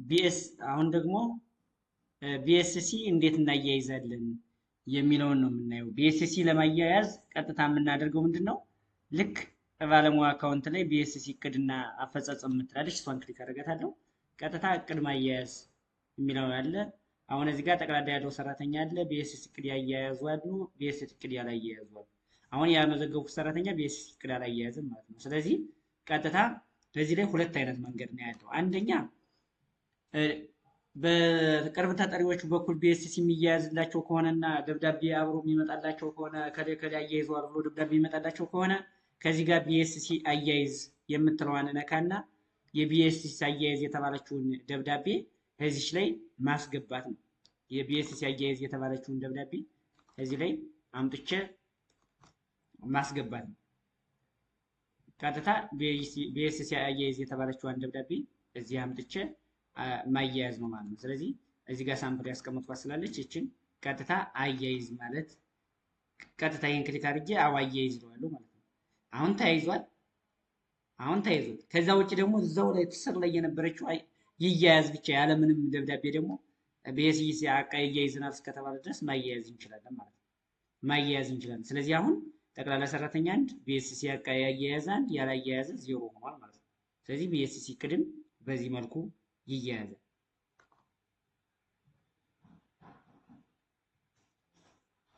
ቢኤስ አሁን ደግሞ ቢኤስሲ እንዴት እናያይዛለን የሚለውን ነው የምናየው። ቢኤስሲ ለማያያዝ ቀጥታ የምናደርገው ምንድነው? ልክ ባለሙያ አካውንት ላይ ቢኤስሲ እቅድና አፈጻጸም የምትላለች እሷን ክሊክ አደርጋታለሁ። ቀጥታ እቅድ ማያያዝ የሚለው አለ። አሁን እዚህ ጋር ጠቅላላ ያለው ሰራተኛ አለ። ቢኤስሲ እቅድ ያያያዙ አሉ፣ ቢኤስሲ እቅድ ያላያያዙ አሉ። አሁን ያመዘገቡት ሰራተኛ ቢኤስሲ እቅድ አላያያዝም ማለት ነው። ስለዚህ ቀጥታ በዚህ ላይ ሁለት አይነት መንገድ ነው ያለው። አንደኛ በቅርብ ተጠሪዎች በኩል ቢኤስሲ የሚያያዝላቸው ከሆነና ደብዳቤ አብሮ የሚመጣላቸው ከሆነ ከላይ አያይዘዋል ብሎ ደብዳቤ የሚመጣላቸው ከሆነ ከዚህ ጋር ቢኤስሲ አያይዝ የምትለዋን ነካና የቢኤስሲ አያይዝ የተባለችውን ደብዳቤ እዚች ላይ ማስገባት ነው። የቢኤስሲ አያይዝ የተባለችውን ደብዳቤ እዚህ ላይ አምጥቼ ማስገባት ነው። ቀጥታ ቢኤስሲ አያይዝ የተባለችውን ደብዳቤ እዚህ አምጥቼ ማያያዝ ነው ማለት ነው። ስለዚህ እዚህ ጋር ሳምፕል ያስቀመጥኳት ስላለች እቺን ቀጥታ አያይዝ ማለት ቀጥታ ይሄን ክሊክ አድርጌ አያይዝ እለዋለሁ ማለት ነው። አሁን ተያይዟል። ከዛ ውጪ ደግሞ እዛው ላይ ትስር ላይ የነበረችው ይያያዝ ብቻ ያለ ምንም ደብዳቤ ደግሞ ቢኤስሲ አያይዝናል እስከተባለ ድረስ ማያያዝ እንችላለን ማለት ነው። ማያያዝ እንችላለን። ስለዚህ አሁን ጠቅላላ ሰራተኛ አንድ ቢኤስሲ ያያያዝ አንድ ያላያያዘ ዜሮ ሆኗል ማለት ነው። ስለዚህ ቢኤስሲ ቅድም በዚህ መልኩ ይያያዛል።